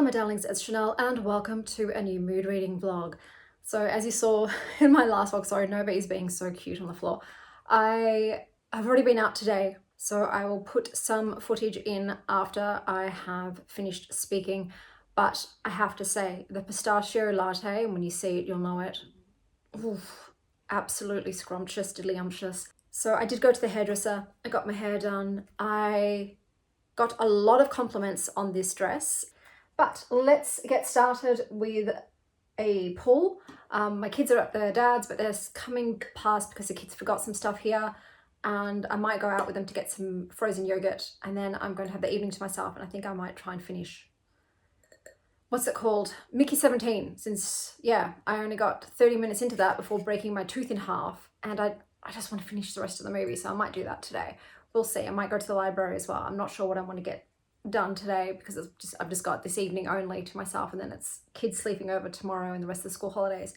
Hello my darlings, it's Chanel and welcome to a new mood reading vlog. So as you saw in my last vlog, sorry, Nobody's being so cute on the floor. I've already been out today, so I will put some footage in after I have finished speaking. But I have to say, the pistachio latte, and when you see it, you'll know it. Oof, absolutely scrumptious, diddlyumptious. So I did go to the hairdresser, I got my hair done. I got a lot of compliments on this dress. But let's get started with a pull. My kids are at their dad's, but they're coming past because the kids forgot some stuff here, and I might go out with them to get some frozen yogurt, and then I'm going to have the evening to myself, and I think I might try and finish, what's it called? Mickey 17, since, yeah, I only got 30 minutes into that before breaking my tooth in half, and I just want to finish the rest of the movie, so I might do that today. We'll see. I might go to the library as well. I'm not sure what I want to get done today because I've just got this evening only to myself, and then it's kids sleeping over tomorrow and the rest of the school holidays.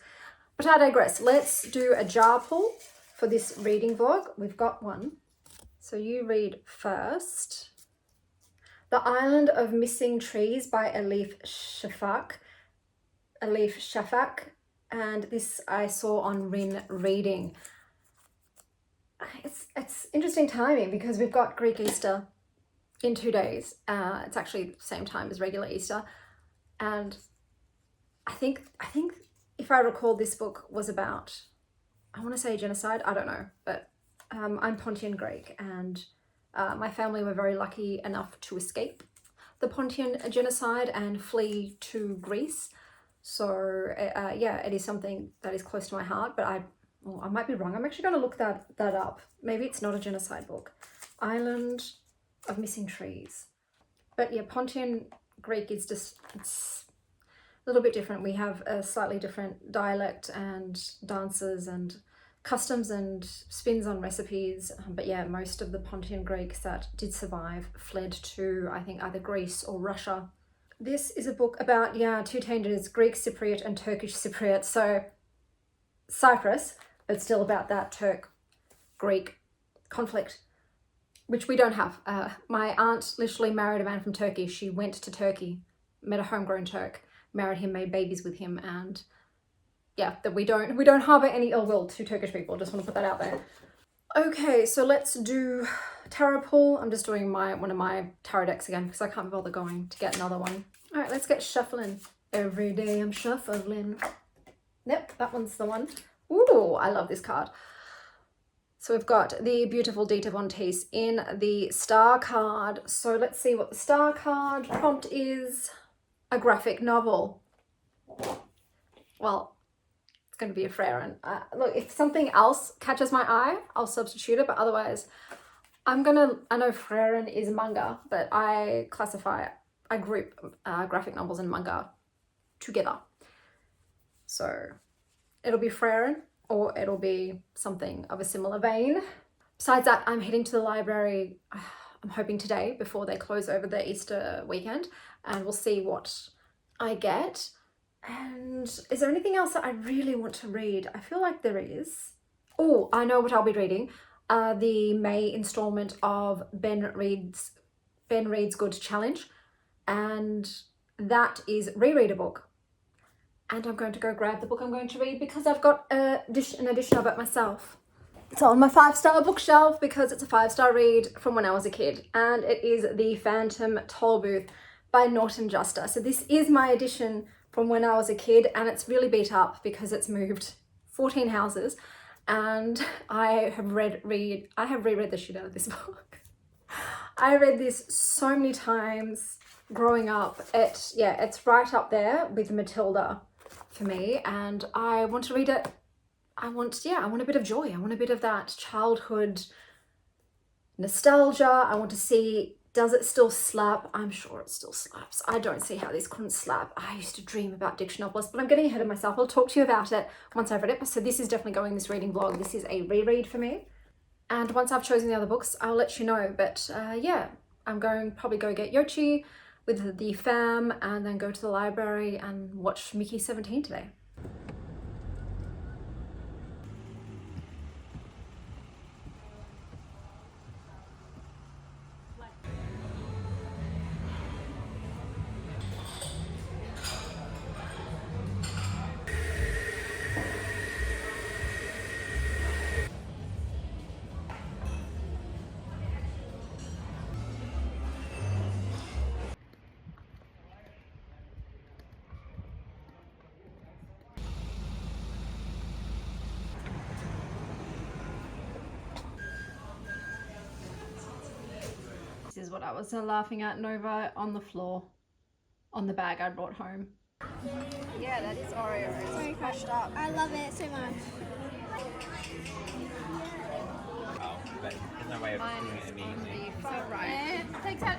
But I digress. Let's do a jar pull for this reading vlog. We've got one. So you read first. The Island of Missing Trees by Elif Shafak. And this I saw on Rin Reading. It's interesting timing because we've got Greek Easter in 2 days. It's actually the same time as regular Easter, and I think if I recall, this book was about, I want to say genocide, I don't know, but I'm Pontian Greek, and my family were very lucky enough to escape the Pontian genocide and flee to Greece. So yeah, it is something that is close to my heart, but I might be wrong. I'm actually going to look that up. Maybe it's not a genocide book. Island of Missing Trees. But yeah, Pontian Greek is just, it's a little bit different. We have a slightly different dialect and dances and customs and spins on recipes. But yeah, most of the Pontian Greeks that did survive fled to, I think, either Greece or Russia. This is a book about, yeah, two teenagers, Greek Cypriot and Turkish Cypriot. So Cyprus, but still about that Turk-Greek conflict, which we don't have. My aunt literally married a man from Turkey. She went to Turkey, met a homegrown Turk, married him, made babies with him, and yeah, that we don't harbor any ill will to Turkish people. Just want to put that out there. Okay, so let's do tarot pull. I'm just doing one of my tarot decks again because I can't bother going to get another one. All right, let's get shuffling. Every day I'm shuffling. Yep, that one's the one. Ooh, I love this card. So we've got the beautiful Dita Von Teese in the Star card. So let's see what the Star card prompt is. A graphic novel. Well, it's going to be a Frieren. Look, if something else catches my eye, I'll substitute it. But otherwise, I know Frieren is manga, but I group graphic novels and manga together. So it'll be Frieren, or it'll be something of a similar vein. Besides that, I'm heading to the library, I'm hoping today, before they close over the Easter weekend, and we'll see what I get. And is there anything else that I really want to read? I feel like there is. Oh, I know what I'll be reading. The May installment of Ben Read's Good Challenge, and that is Reread a Book. And I'm going to go grab the book I'm going to read because I've got an edition of it myself. It's on my 5-star bookshelf because it's a 5-star read from when I was a kid. And it is The Phantom Tollbooth by Norton Juster. So this is my edition from when I was a kid, and it's really beat up because it's moved 14 houses. And I have reread the shit out of this book. I read this so many times growing up. It's right up there with Matilda for me, and I want to read it. I want a bit of joy. I want a bit of that childhood nostalgia. I want to see, does it still slap? I'm sure it still slaps. I don't see how this couldn't slap. I used to dream about diction novelists, but I'm getting ahead of myself. I'll talk to you about it once I've read it. So this is definitely going in this reading vlog. This is a reread for me. And once I've chosen the other books, I'll let you know. But yeah, I'm probably go get Yochi with the fam, and then go to the library and watch Mickey 17 today. is what I was laughing at. Nova on the floor, on the bag I brought home. Yeah, that is Oreos. Sorry, crushed up. I love it so much. Oh, but there's no way of doing it immediately. Right. Takes out.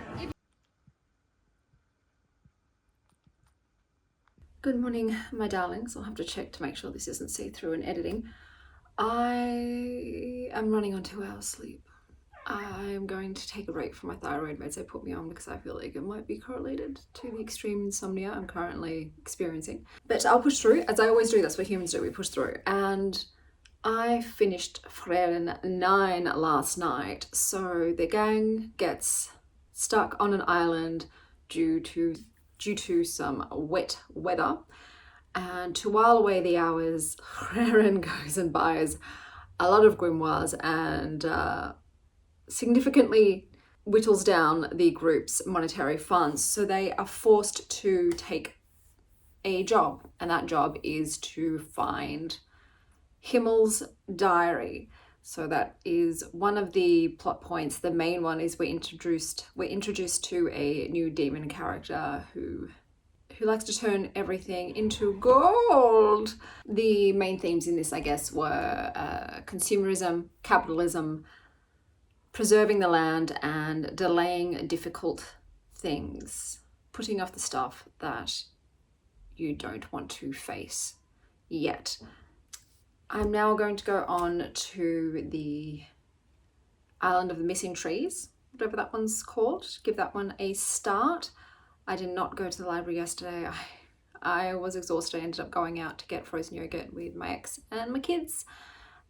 Good morning, my darlings. I'll have to check to make sure this isn't see-through in editing. I am running on 2 hours sleep. I'm going to take a break from my thyroid meds they put me on because I feel like it might be correlated to the extreme insomnia I'm currently experiencing. But I'll push through, as I always do. That's what humans do, we push through. And I finished Frieren 9 last night. So the gang gets stuck on an island due to some wet weather, and to while away the hours, Frieren goes and buys a lot of grimoires and significantly whittles down the group's monetary funds. So they are forced to take a job, and that job is to find Himmel's diary. So that is one of the plot points. The main one is we're introduced to a new demon character who likes to turn everything into gold. The main themes in this, I guess, were consumerism, capitalism, preserving the land, and delaying difficult things, putting off the stuff that you don't want to face yet. I'm now going to go on to the Island of the Missing Trees, whatever that one's called. Give that one a start. I did not go to the library yesterday. I was exhausted. I ended up going out to get frozen yogurt with my ex and my kids,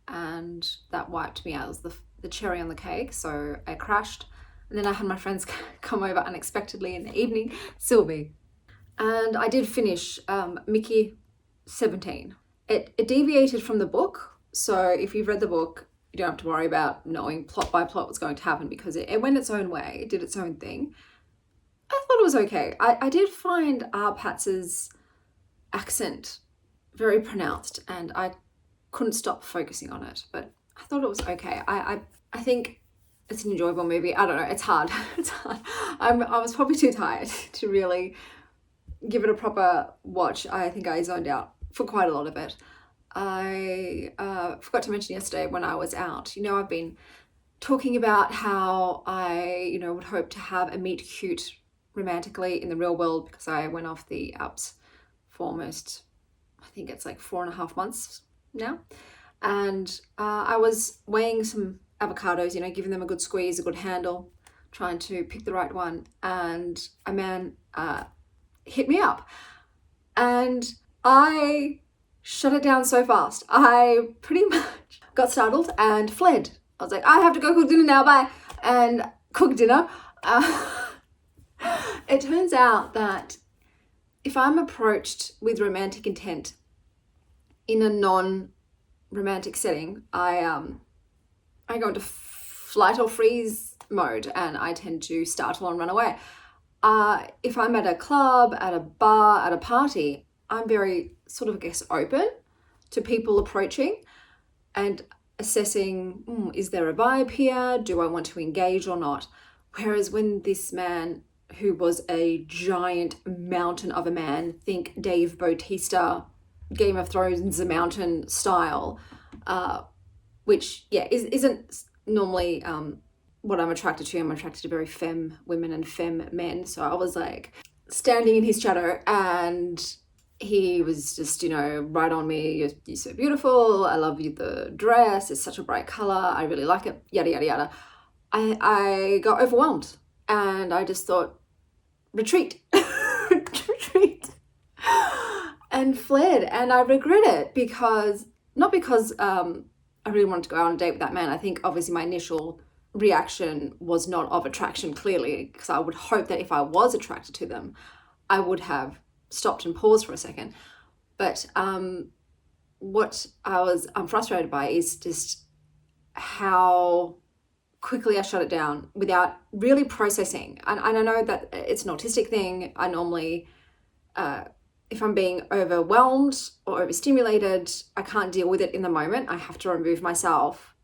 and that wiped me out as the cherry on the cake. So I crashed, and then I had my friends come over unexpectedly in the evening, Sylvie, and I did finish Mickey 17. It deviated from the book, so if you've read the book, you don't have to worry about knowing plot by plot what's going to happen, because it went its own way, it did its own thing. I thought it was okay. I did find Patz's accent very pronounced, and I couldn't stop focusing on it, but I thought it was okay. I think it's an enjoyable movie. I don't know, it's hard. It's hard. I was probably too tired to really give it a proper watch. I think I zoned out for quite a lot of it. I forgot to mention yesterday when I was out, I've been talking about how I, would hope to have a meet cute romantically in the real world, because I went off the apps for almost, I think it's like 4.5 months now. And I was weighing some avocados, giving them a good squeeze, a good handle, trying to pick the right one. And a man hit me up, and I shut it down so fast. I pretty much got startled and fled. I was like, I have to go cook dinner now, bye. And cook dinner. It turns out that if I'm approached with romantic intent in a non-romantic setting, I go into flight or freeze mode, and I tend to startle and run away. If I'm at a club, at a bar, at a party, I'm very sort of, I guess, open to people approaching and assessing, is there a vibe here? Do I want to engage or not? Whereas when this man, who was a giant mountain of a man, think Dave Bautista, Game of Thrones, a mountain style, which, isn't normally what I'm attracted to. I'm attracted to very femme women and femme men. So I was like standing in his shadow, and he was just, right on me. You're so beautiful. I love you, the dress. It's such a bright color. I really like it. Yada, yada, yada. I got overwhelmed, and I just thought, retreat, retreat, and fled. And I regret it not because I really wanted to go out on a date with that man. I think obviously my initial reaction was not of attraction, clearly, because I would hope that if I was attracted to them, I would have stopped and paused for a second. But what I'm frustrated by is just how quickly I shut it down without really processing. And I know that it's an autistic thing. I normally, if I'm being overwhelmed or overstimulated, I can't deal with it in the moment. I have to remove myself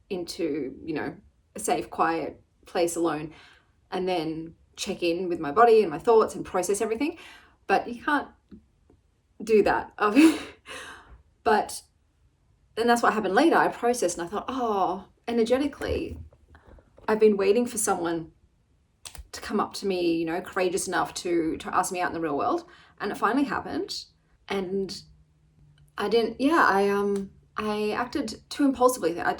into, a safe, quiet place alone and then check in with my body and my thoughts and process everything. But you can't do that. But then that's what happened later. I processed and I thought, oh, energetically, I've been waiting for someone to come up to me, you know, courageous enough to ask me out in the real world. And it finally happened. And I didn't, I acted too impulsively. I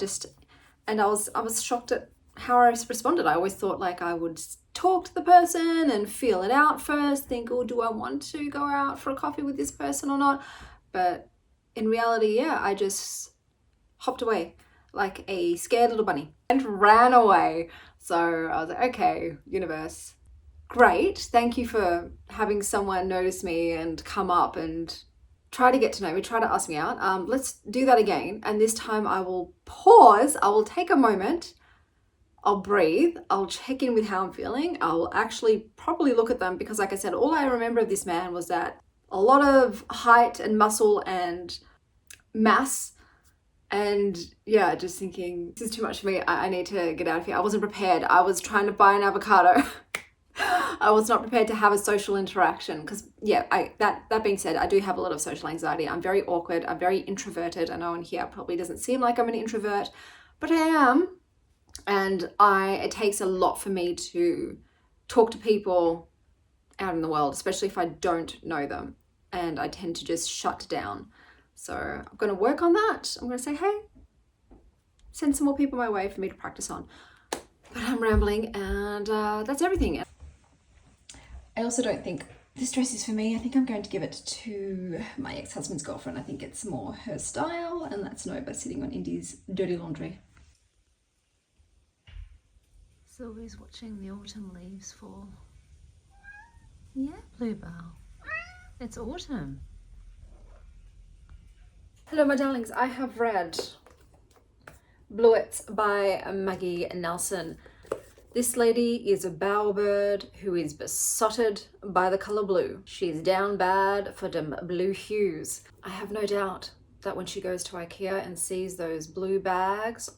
was shocked at how I responded. I always thought like I would talk to the person and feel it out first, think, oh, do I want to go out for a coffee with this person or not? But in reality, I just hopped away like a scared little bunny and ran away. So I was like, okay, universe, great. Thank you for having someone notice me and come up and try to get to know me, try to ask me out. Let's do that again. And this time I will pause. I will take a moment. I'll breathe. I'll check in with how I'm feeling. I'll actually probably look at them because, like I said, all I remember of this man was that a lot of height and muscle and mass. And yeah, just thinking, this is too much for me. I need to get out of here. I wasn't prepared. I was trying to buy an avocado. I was not prepared to have a social interaction because, that being said, I do have a lot of social anxiety. I'm very awkward. I'm very introverted. I know in here probably doesn't seem like I'm an introvert, but I am. And it takes a lot for me to talk to people out in the world, especially if I don't know them. And I tend to just shut down. So I'm going to work on that. I'm going to say, hey, send some more people my way for me to practice on. But I'm rambling, and that's everything. I also don't think this dress is for me. I think I'm going to give it to my ex-husband's girlfriend. I think it's more her style, and that's Nova sitting on Indy's dirty laundry. Sylvie's watching the autumn leaves fall. Yeah, Bluebell. It's autumn. Hello, my darlings. I have read Bluets by Maggie Nelson. This lady is a bowerbird who is besotted by the colour blue. She's down bad for them blue hues. I have no doubt that when she goes to IKEA and sees those blue bags,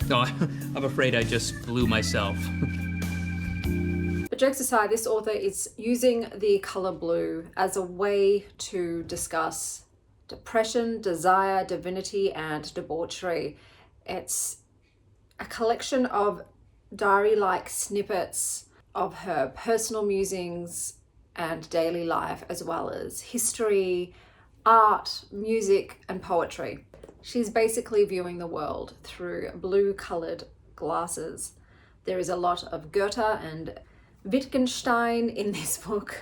No, I'm afraid I just blew myself. But jokes aside, this author is using the colour blue as a way to discuss depression, desire, divinity, and debauchery. It's a collection of diary-like snippets of her personal musings and daily life, as well as history, art, music, and poetry. She's basically viewing the world through blue-coloured glasses. There is a lot of Goethe and Wittgenstein in this book.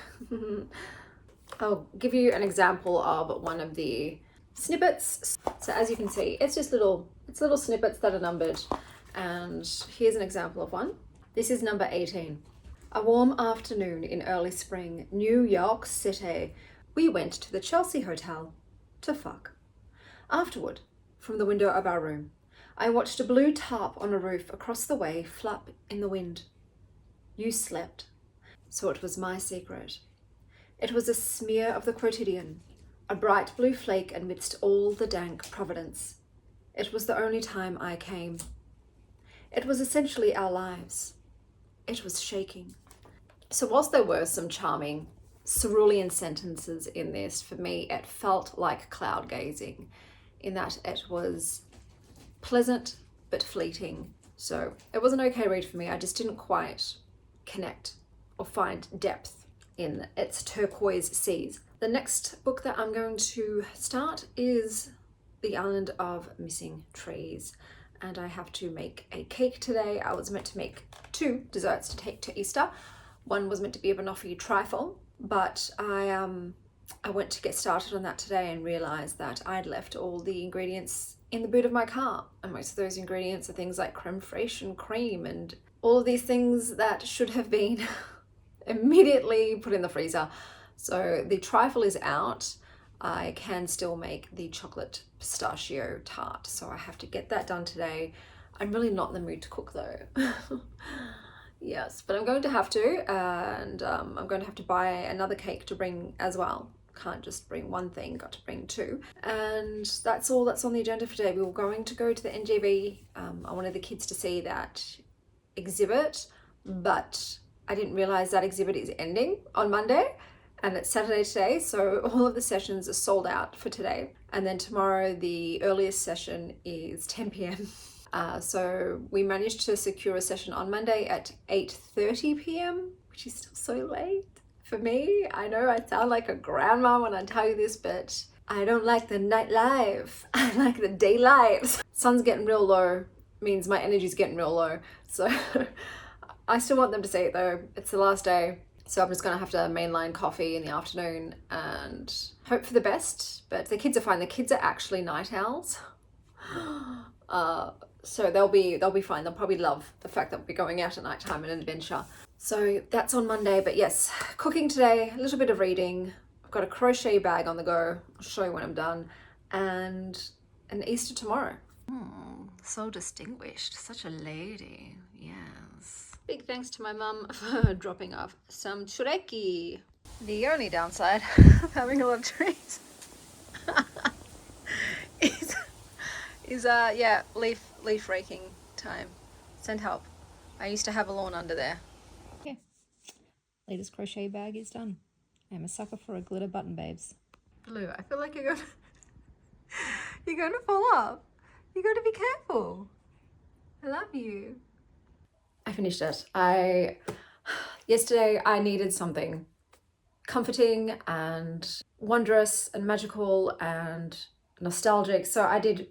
I'll give you an example of one of the snippets. So as you can see, it's little snippets that are numbered. And here's an example of one. This is number 18. A warm afternoon in early spring, New York City. We went to the Chelsea Hotel to fuck. Afterward, from the window of our room, I watched a blue tarp on a roof across the way flap in the wind. You slept, so it was my secret. It was a smear of the quotidian, a bright blue flake amidst all the dank providence. It was the only time I came. It was essentially our lives. It was shaking. So whilst there were some charming cerulean sentences in this, for me it felt like cloud gazing, in that it was pleasant but fleeting. So it was an okay read for me. I just didn't quite connect or find depth in its turquoise seas. The next book that I'm going to start is The Island of Missing Trees, and I have to make a cake today. I was meant to make 2 desserts to take to Easter. One was meant to be a banoffee trifle, but I went to get started on that today and realized that I'd left all the ingredients in the boot of my car, and most of those ingredients are things like creme fraiche and cream and all of these things that should have been immediately put in the freezer. So the trifle is out. I can still make the chocolate pistachio tart, so I have to get that done today. I'm really not in the mood to cook though. Yes, but I'm going to have to, and I'm going to have to buy another cake to bring as well. Can't just bring one thing, got to bring 2. And that's all that's on the agenda for today. We were going to go to the NGV. I wanted the kids to see that exhibit but I didn't realize that exhibit is ending on Monday and it's Saturday today, so all of the sessions are sold out for today. And then tomorrow the earliest session is 10 p.m. So we managed to secure a session on Monday at 8:30 p.m, which is still so late for me. I know I sound like a grandma when I tell you this, but I don't like the nightlife. I like the daylight. Sun's getting real low, means my energy's getting real low. So I still want them to see it though. It's the last day. So I'm just gonna have to mainline coffee in the afternoon and hope for the best. But the kids are fine. The kids are actually night owls. So they'll be fine. They'll probably love the fact that we'll be going out at night time and an adventure. So that's on Monday. But yes, cooking today, a little bit of reading. I've got a crochet bag on the go. I'll show you when I'm done. And an Easter tomorrow. So distinguished, such a lady, yes. Big thanks to my mum for dropping off some chureki. The only downside of having a lot of trees is leaf raking time. Send help. I used to have a lawn under there. Yeah, latest crochet bag is done. I'm a sucker for a glitter button, babes. Blue, I feel like you're going to fall off. You got to be careful. I love you. I finished it. Yesterday I needed something comforting and wondrous and magical and nostalgic. So I did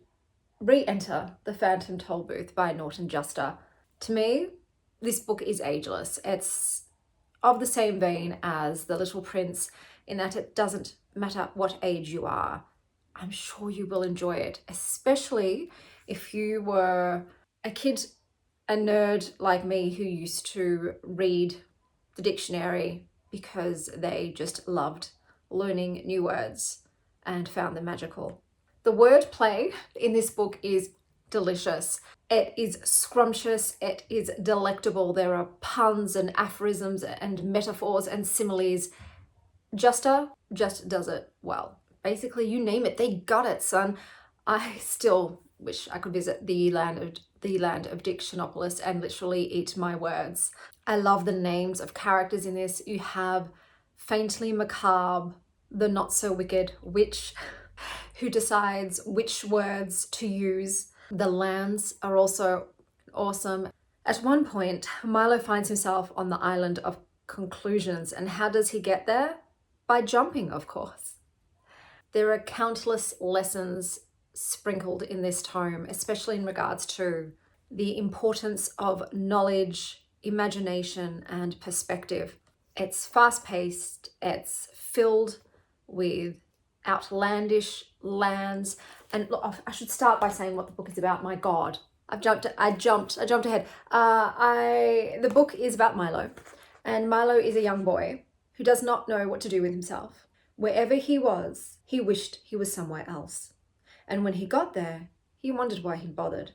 re-enter The Phantom Tollbooth by Norton Juster. To me, this book is ageless. It's of the same vein as The Little Prince in that it doesn't matter what age you are. I'm sure you will enjoy it, especially if you were a kid, a nerd like me who used to read the dictionary because they just loved learning new words and found them magical. The wordplay in this book is delicious. It is scrumptious. It is delectable. There are puns and aphorisms and metaphors and similes. Juster just does it well. Basically, you name it, they got it, son. I still wish I could visit the land of Dictionopolis and literally eat my words. I love the names of characters in this. You have faintly macabre, the not so wicked witch who decides which words to use. The lands are also awesome. At one point, Milo finds himself on the island of conclusions, and how does he get there? By jumping, of course. There are countless lessons sprinkled in this tome, especially in regards to the importance of knowledge, imagination, and perspective. It's fast-paced, it's filled with outlandish lands, and look, I should start by saying what the book is about. My God, I jumped ahead. The book is about Milo, and Milo is a young boy who does not know what to do with himself. Wherever he was, he wished he was somewhere else. And when he got there, he wondered why he'd bothered.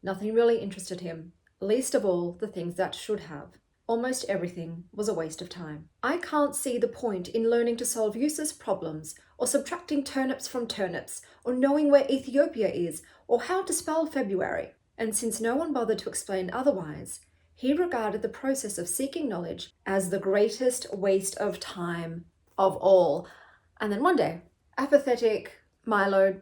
Nothing really interested him, least of all the things that should have. Almost everything was a waste of time. I can't see the point in learning to solve useless problems, or subtracting turnips from turnips, or knowing where Ethiopia is, or how to spell February. And since no one bothered to explain otherwise, he regarded the process of seeking knowledge as the greatest waste of time of all. And then one day, apathetic Milo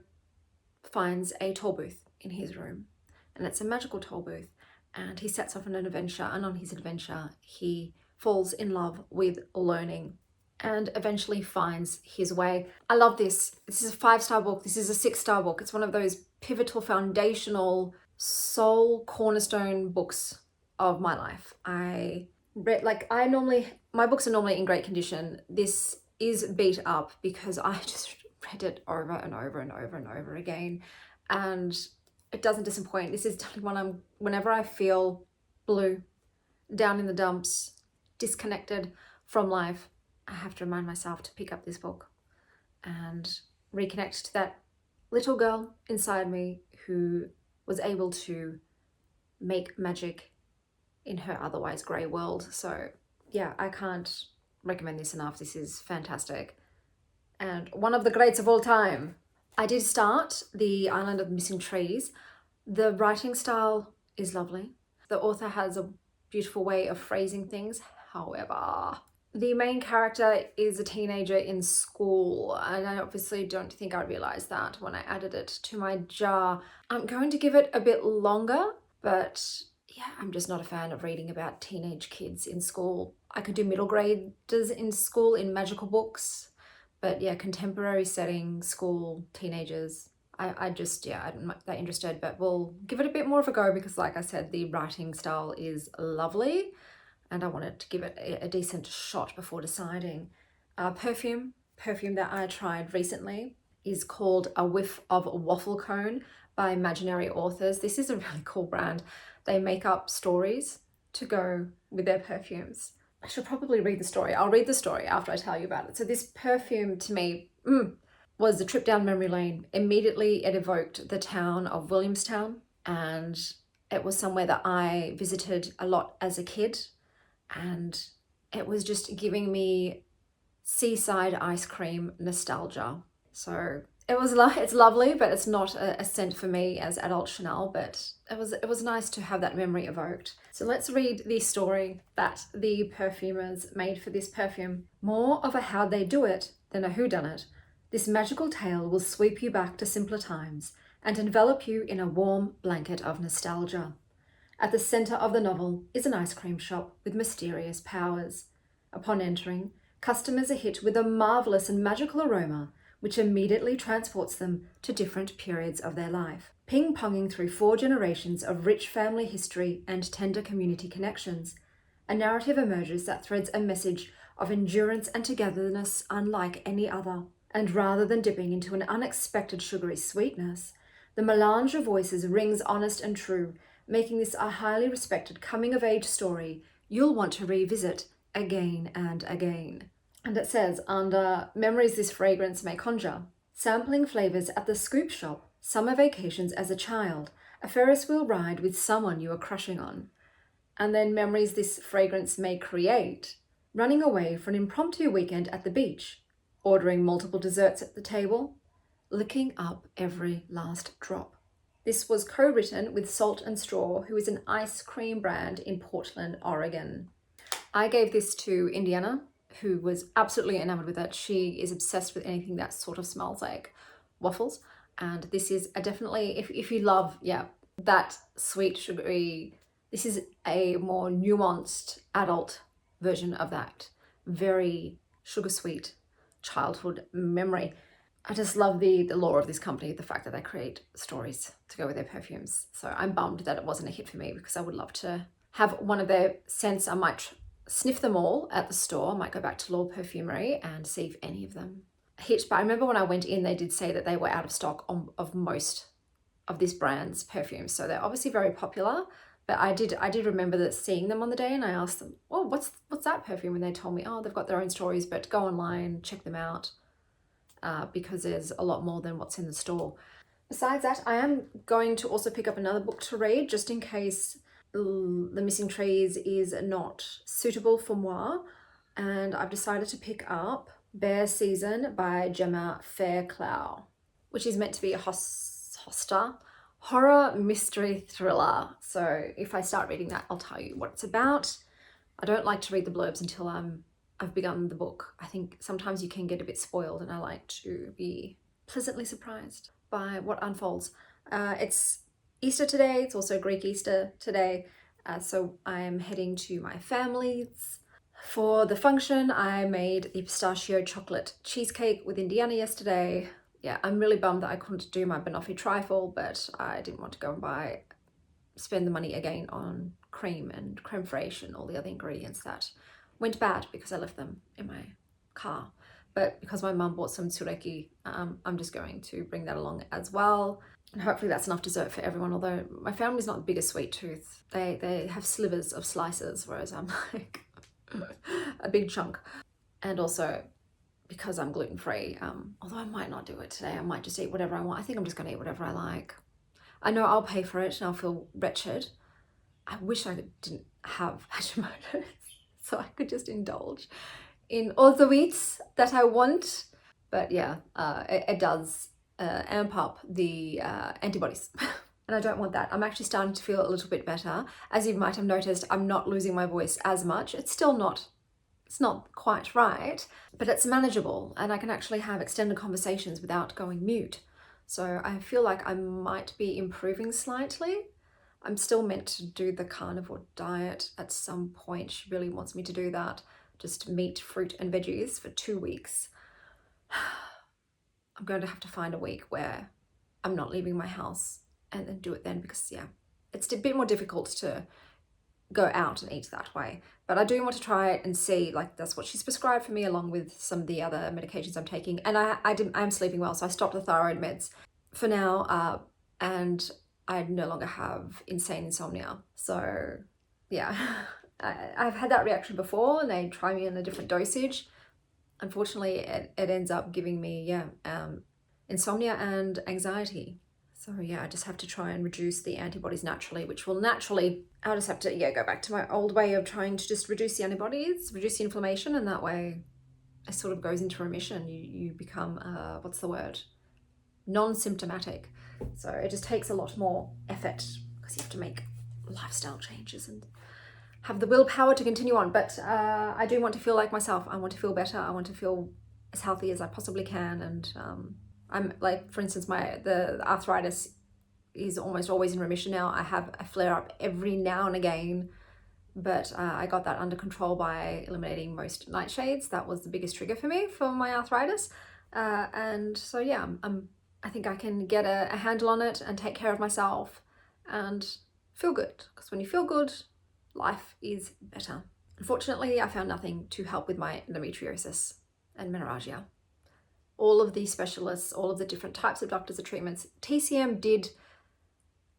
finds a tollbooth in his room, and it's a magical tollbooth, and he sets off on an adventure, and on his adventure he falls in love with learning and eventually finds his way. I love this. This is a 5-star book. This is a 6-star book. It's one of those pivotal, foundational, soul cornerstone books of my life. My books are normally in great condition. This is beat up because I just read it over and over and over and over again, and it doesn't disappoint. This is whenever I feel blue, down in the dumps, disconnected from life, I have to remind myself to pick up this book and reconnect to that little girl inside me who was able to make magic in her otherwise grey world. So yeah, I can't recommend this enough. This is fantastic and one of the greats of all time. I did start The Island of Missing Trees. The writing style is lovely. The author has a beautiful way of phrasing things. However, the main character is a teenager in school, and I obviously don't think I realized that when I added it to my jar. I'm going to give it a bit longer, but yeah, I'm just not a fan of reading about teenage kids in school. I could do middle graders in school in magical books, but yeah, contemporary setting, school, teenagers, I'm not that interested, but we'll give it a bit more of a go because like I said, the writing style is lovely and I wanted to give it a decent shot before deciding. Perfume that I tried recently is called A Whiff of Waffle Cone by Imaginary Authors. This is a really cool brand. They make up stories to go with their perfumes. I should probably read the story. I'll read the story after I tell you about it. So this perfume to me was a trip down memory lane. Immediately it evoked the town of Williamstown, and it was somewhere that I visited a lot as a kid, and it was just giving me seaside ice cream nostalgia. So it's lovely, but it's not a scent for me as adult Chanel, but it was nice to have that memory evoked. So let's read the story that the perfumers made for this perfume. More of a how they do it than a whodunit, this magical tale will sweep you back to simpler times and envelop you in a warm blanket of nostalgia. At the center of the novel is an ice cream shop with mysterious powers. Upon entering, customers are hit with a marvelous and magical aroma which immediately transports them to different periods of their life, ping-ponging through 4 generations of rich family history and tender community connections. A narrative emerges that threads a message of endurance and togetherness unlike any other. And rather than dipping into an unexpected sugary sweetness, the melange of voices rings honest and true, making this a highly respected coming-of-age story you'll want to revisit again and again. And it says, under memories this fragrance may conjure, sampling flavors at the scoop shop, summer vacations as a child, a Ferris wheel ride with someone you are crushing on. And then memories this fragrance may create, running away for an impromptu weekend at the beach, ordering multiple desserts at the table, licking up every last drop. This was co-written with Salt and Straw, who is an ice cream brand in Portland, Oregon. I gave this to Indiana, who was absolutely enamored with it. She is obsessed with anything that sort of smells like waffles. And this is a definitely, if you love, that sweet, sugary, this is a more nuanced adult version of that. Very sugar sweet childhood memory. I just love the lore of this company, the fact that they create stories to go with their perfumes. So I'm bummed that it wasn't a hit for me because I would love to have one of their scents. I might sniff them all at the store. I might go back to Law Perfumery and see if any of them hit. But I remember when I went in, they did say that they were out of stock of most of this brand's perfumes. So they're obviously very popular. But I did remember that seeing them on the day, and I asked them, "Oh, what's that perfume?" And they told me, "Oh, they've got their own stories, but go online, check them out, because there's a lot more than what's in the store." Besides that, I am going to also pick up another book to read, just in case The Missing Trees is not suitable for moi, and I've decided to pick up Bear Season by Gemma Fairclough, which is meant to be a hosta horror mystery thriller. So if I start reading that, I'll tell you what it's about. I don't like to read the blurbs until I've begun the book. I think sometimes you can get a bit spoiled, and I like to be pleasantly surprised by what unfolds. It's Easter today. It's also Greek Easter today. So I'm heading to my family's. For the function, I made the pistachio chocolate cheesecake with Indiana yesterday. Yeah, I'm really bummed that I couldn't do my banoffee trifle, but I didn't want to go and spend the money again on cream and creme fraiche and all the other ingredients that went bad because I left them in my car. But because my mum bought some tsureki, I'm just going to bring that along as well. And hopefully that's enough dessert for everyone, although my family's not the biggest sweet tooth. They have slivers of slices, whereas I'm like a big chunk. And also, because I'm gluten-free, although I might not do it today, I might just eat whatever I want. I think I'm just going to eat whatever I like. I know I'll pay for it and I'll feel wretched. I wish I didn't have Hashimoto's so I could just indulge in all the sweets that I want. But yeah, it does amp up the antibodies And I don't want that. I'm actually starting to feel a little bit better. As you might have noticed, I'm not losing my voice as much. It's not quite right, but it's manageable and I can actually have extended conversations without going mute. So I feel like I might be improving slightly. I'm still meant to do the carnivore diet at some point. She really wants me to do that. Just meat, fruit and veggies for 2 weeks. I'm going to have to find a week where I'm not leaving my house and then do it then, because yeah, it's a bit more difficult to go out and eat that way. But I do want to try it and see, like that's what she's prescribed for me along with some of the other medications I'm taking. And I'm sleeping well, so I stopped the thyroid meds for now, and I no longer have insane insomnia. So yeah, I've had that reaction before and they try me in a different dosage. Unfortunately, it ends up giving me, insomnia and anxiety. So yeah, I just have to try and reduce the antibodies naturally, which will naturally, I'll just have to, go back to my old way of trying to just reduce the antibodies, reduce the inflammation, and that way it sort of goes into remission. You become, what's the word? Non-symptomatic. So it just takes a lot more effort because you have to make lifestyle changes and have the willpower to continue on. But I do want to feel like myself. I want to feel better. I want to feel as healthy as I possibly can. And I'm like, for instance, the arthritis is almost always in remission now. I have a flare up every now and again, but I got that under control by eliminating most nightshades. That was the biggest trigger for me for my arthritis. And so yeah, I think I can get a handle on it and take care of myself and feel good. Because when you feel good, life is better. Unfortunately, I found nothing to help with my endometriosis and menorrhagia. All of these specialists, all of the different types of doctors or treatments, TCM did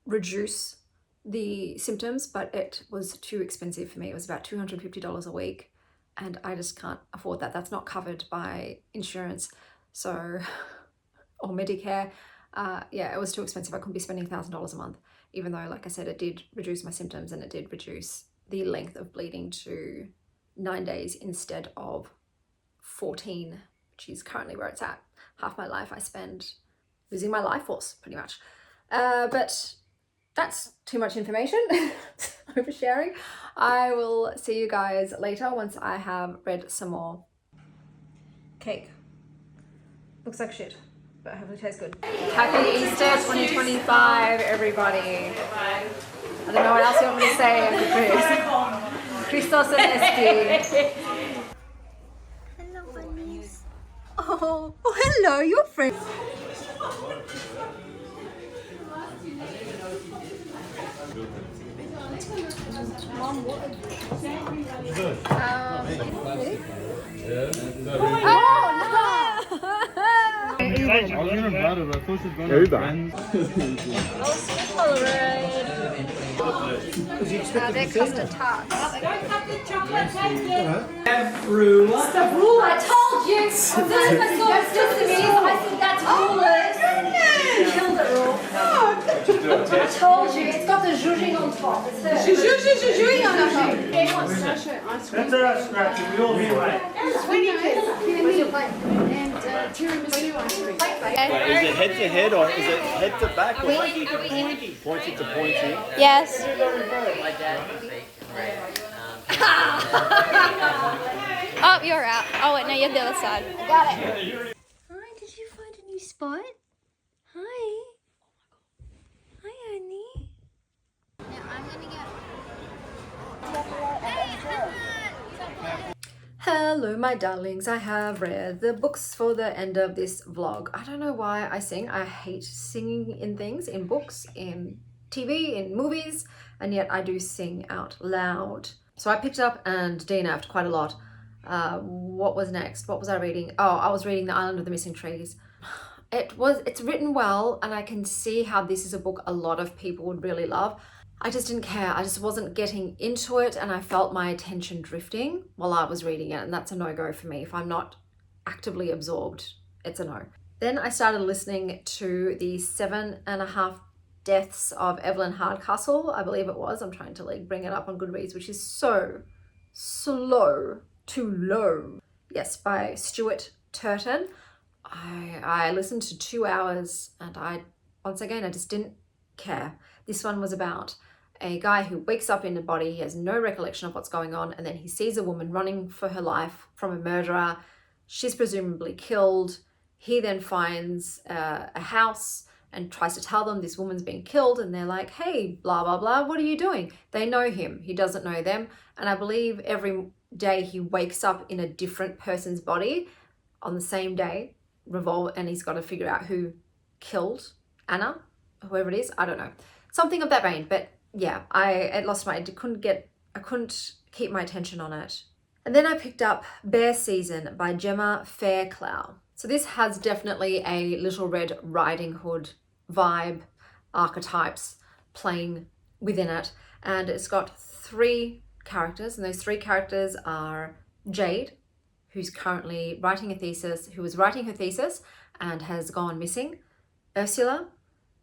reduce the symptoms, but it was too expensive for me. It was about $250 a week, and I just can't afford that. That's not covered by insurance, so or Medicare. It was too expensive. I couldn't be spending $1,000 a month, even though, like I said, it did reduce my symptoms and it did reduce the length of bleeding to 9 days instead of 14, which is currently where it's at. Half my life I spend losing my life force, pretty much. But that's too much information. Oversharing. I will see you guys later once I have read some more. Cake. Looks like shit, but hopefully tastes good. Happy Easter 2025, everybody. I don't know what else you want me to say after Christos and Esti. Hello, bunnies. Oh, hello, your friend. I was gonna buy it, but I thought she was gonna friends. They're custard tarts. Stop rule! I told you! As soon as I saw the sesame, I said that's rulers! You killed it, Rule. I told you, it's got the zhuzhing on top. It's her. Zhuzhing on top. Everyone smash it. Ice cream. That's alright, Scratchy. We all need one. Give me a plate. And tiramisu ice cream. Is it head to head or is it head to back or pointy to pointy? Pointy to pointy. Yes. Oh, you're out. Oh, wait, no, you're the other side. Got it. Hi, did you find a new spot? Hi. Hi, Annie. Now I'm gonna get... Hello, my darlings. I have read the books for the end of this vlog. I don't know why I sing. I hate singing in things, in books, in TV, in movies, and yet I do sing out loud. So I picked up and DNF'd quite a lot. What was next? What was I reading? Oh, I was reading The Island of the Missing Trees. It's written well, and I can see how this is a book a lot of people would really love. I just didn't care. I just wasn't getting into it, and I felt my attention drifting while I was reading it, and that's a no-go for me. If I'm not actively absorbed, it's a no. Then I started listening to the 7.5 Deaths of Evelyn Hardcastle, I believe it was. I'm trying to bring it up on Goodreads, which is so slow to low. Yes, by Stuart Turton. I listened to 2 hours, and once again, I just didn't care. This one was about a guy who wakes up in a body, he has no recollection of what's going on, and then he sees a woman running for her life from a murderer. She's presumably killed. He then finds a house and tries to tell them this woman's been killed, and they're like, hey, blah, blah, blah, what are you doing? They know him, he doesn't know them, and I believe every day he wakes up in a different person's body on the same day, and he's got to figure out who killed Anna, whoever it is, I don't know. Something of that vein, but yeah, I couldn't keep my attention on it. And then I picked up Bear Season by Gemma Fairclough. So this has definitely a Little Red Riding Hood vibe, archetypes playing within it. And it's got 3 characters, and those 3 characters are Jade, who's currently writing a thesis, who was writing her thesis and has gone missing. Ursula,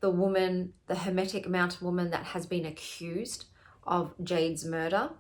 the woman, the Hermetic Mountain woman that has been accused of Jade's murder.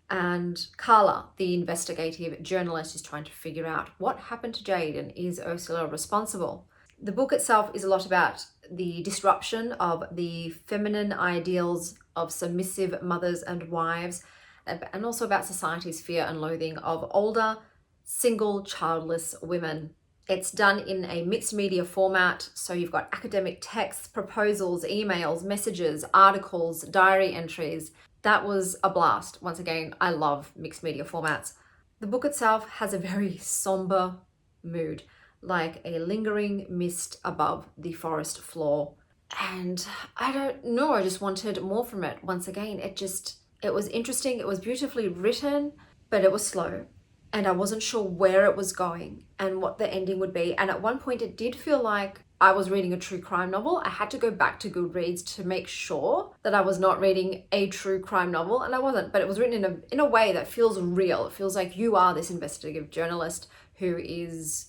And Carla, the investigative journalist, is trying to figure out what happened to Jade and is Ursula responsible. The book itself is a lot about the disruption of the feminine ideals of submissive mothers and wives, and also about society's fear and loathing of older, single, childless women. It's done in a mixed media format, so you've got academic texts, proposals, emails, messages, articles, diary entries. That was a blast. Once again, I love mixed media formats. The book itself has a very somber mood, like a lingering mist above the forest floor. And I don't know, I just wanted more from it. Once again, it was interesting, it was beautifully written, but it was slow. And I wasn't sure where it was going and what the ending would be. And at one point it did feel like I was reading a true crime novel. I had to go back to Goodreads to make sure that I was not reading a true crime novel, and I wasn't, but it was written in a way that feels real. It feels like you are this investigative journalist who is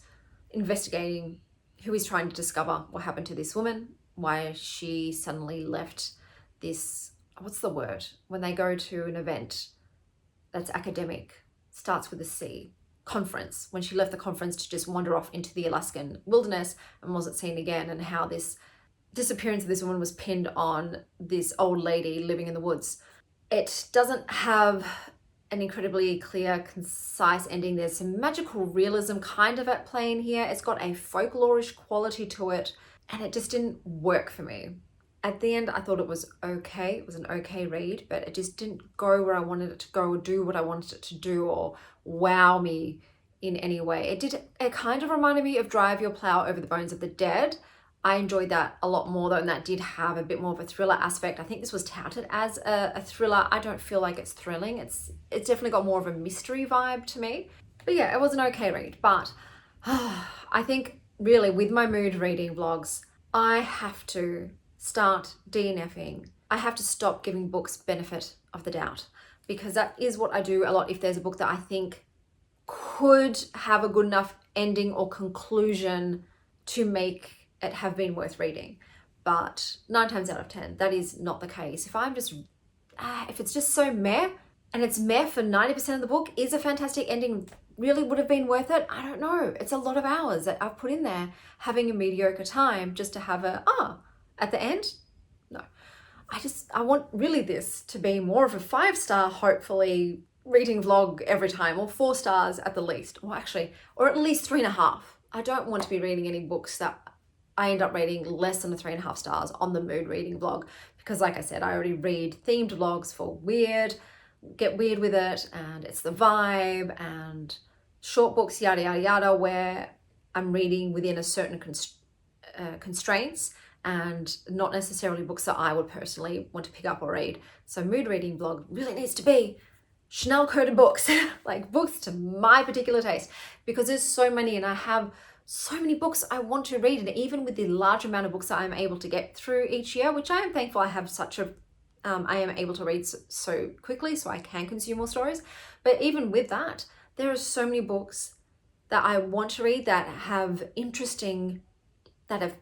investigating, who is trying to discover what happened to this woman, why she suddenly left this, what's the word? When they go to an event that's academic, starts with a C, conference, when she left the conference to just wander off into the Alaskan wilderness and wasn't seen again, and how this disappearance of this woman was pinned on this old lady living in the woods. It doesn't have an incredibly clear, concise ending. There's some magical realism kind of at play in here. It's got a folklorish quality to it, and it just didn't work for me. At the end, I thought it was okay. It was an okay read, but it just didn't go where I wanted it to go or do what I wanted it to do or wow me in any way. It kind of reminded me of Drive Your Plow Over the Bones of the Dead. I enjoyed that a lot more though, and that did have a bit more of a thriller aspect. I think this was touted as a thriller. I don't feel like it's thrilling. It's definitely got more of a mystery vibe to me. But yeah, it was an okay read. But I think really with my mood reading vlogs, I have to start DNFing. I have to stop giving books benefit of the doubt, because that is what I do a lot if there's a book that I think could have a good enough ending or conclusion to make it have been worth reading. But 9 times out of 10, that is not the case. If it's just so meh, and it's meh for 90% of the book, is a fantastic ending really would have been worth it? I don't know. It's a lot of hours that I've put in there having a mediocre time just to have at the end? No. I want really this to be more of a 5-star, hopefully, reading vlog every time, or 4 stars at the least, or at least 3.5. I don't want to be reading any books that I end up rating less than 3.5 stars on the mood reading vlog, because like I said, I already read themed vlogs for get weird with it, and it's the vibe, and short books, yada, yada, yada, where I'm reading within a certain constraints, and not necessarily books that I would personally want to pick up or read. So mood reading vlog really needs to be Chanel coded books, like books to my particular taste, because there's so many, and I have so many books I want to read. And even with the large amount of books that I'm able to get through each year, which I am thankful I have I am able to read so quickly, so I can consume more stories. But even with that, there are so many books that I want to read that have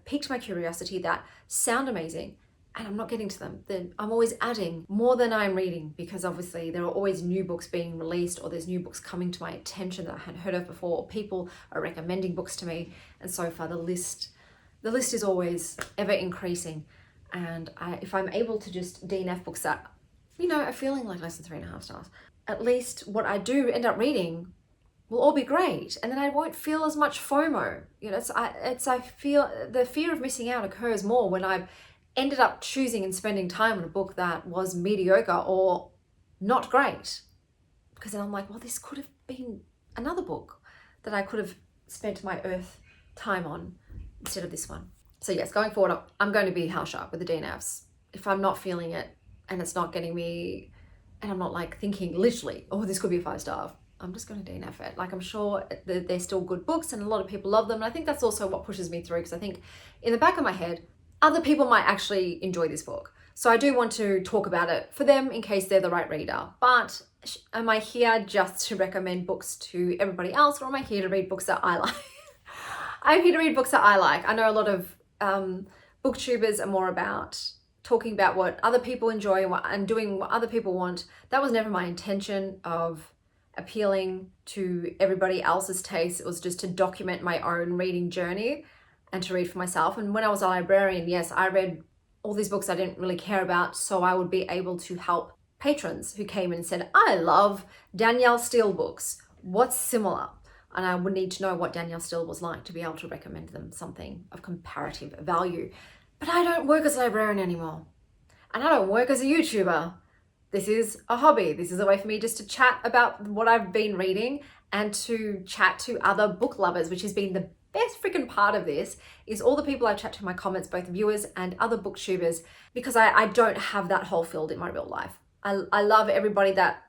piqued my curiosity, that sound amazing, and I'm not getting to them. Then I'm always adding more than I'm reading, because obviously there are always new books being released, or there's new books coming to my attention that I hadn't heard of before, or people are recommending books to me, and so far the list is always ever increasing. And if I'm able to just DNF books that, you know, are feeling like less than 3.5 stars, at least what I do end up reading will all be great. And then I won't feel as much FOMO. You know, I feel the fear of missing out occurs more when I've ended up choosing and spending time on a book that was mediocre or not great. Because then I'm like, well, this could have been another book that I could have spent my earth time on instead of this one. So yes, going forward, I'm going to be house sharp with the DNFs. If I'm not feeling it and it's not getting me, and I'm not like thinking literally, oh, this could be a 5-star, I'm just going to DNF it. Like, I'm sure they're still good books and a lot of people love them. And I think that's also what pushes me through, because I think in the back of my head, other people might actually enjoy this book. So I do want to talk about it for them in case they're the right reader. But am I here just to recommend books to everybody else, or am I here to read books that I like? I'm here to read books that I like. I know a lot of booktubers are more about talking about what other people enjoy and doing what other people want. That was never my intention of appealing to everybody else's taste. It was just to document my own reading journey and to read for myself. And when I was a librarian, yes, I read all these books I didn't really care about, so I would be able to help patrons who came in and said, I love Danielle Steele books. What's similar? And I would need to know what Danielle Steele was like to be able to recommend them something of comparative value. But I don't work as a librarian anymore. And I don't work as a YouTuber. This is a hobby. This is a way for me just to chat about what I've been reading and to chat to other book lovers, which has been the best freaking part of this, is all the people I chat to in my comments, both viewers and other booktubers, because I don't have that whole field in my real life. I love everybody that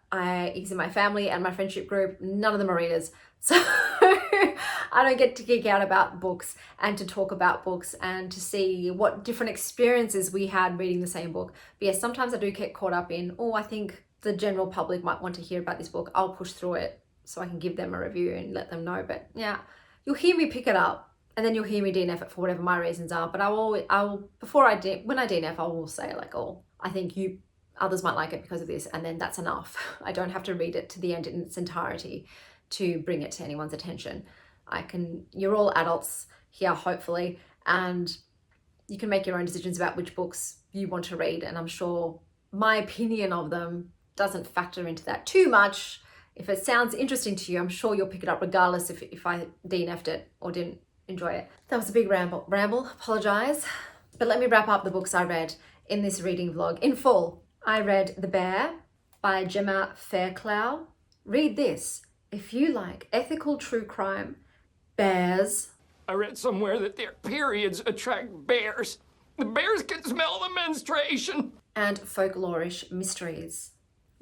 is in my family and my friendship group. None of them are readers. So I don't get to geek out about books and to talk about books and to see what different experiences we had reading the same book. But yes, sometimes I do get caught up in, oh, I think the general public might want to hear about this book. I'll push through it so I can give them a review and let them know. But yeah, you'll hear me pick it up and then you'll hear me DNF it for whatever my reasons are. But when I DNF, I will say like, oh, I think others might like it because of this, and then that's enough. I don't have to read it to the end in its entirety to bring it to anyone's attention. You're all adults here, hopefully, and you can make your own decisions about which books you want to read. And I'm sure my opinion of them doesn't factor into that too much. If it sounds interesting to you, I'm sure you'll pick it up regardless if I DNF'd it or didn't enjoy it. That was a big ramble, apologize. But let me wrap up the books I read in this reading vlog in full. I read The Bear by Gemma Fairclough. Read this if you like ethical true crime, bears. I read somewhere that their periods attract bears. The bears can smell the menstruation. And folklorish mysteries.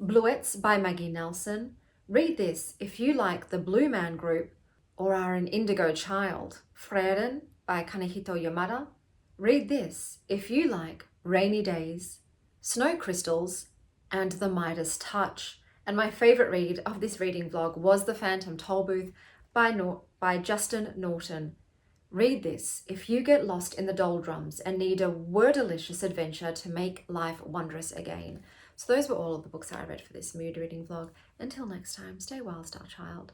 Bluets by Maggie Nelson. Read this if you like the Blue Man Group or are an indigo child. Frieren by Kanehito Yamada. Read this if you like Rainy Days, Snow Crystals, and The Midas Touch. And my favorite read of this reading vlog was The Phantom Tollbooth by Justin Norton. Read this if you get lost in the doldrums and need a wordalicious adventure to make life wondrous again. So those were all of the books I read for this mood reading vlog. Until next time, stay well, Star Child.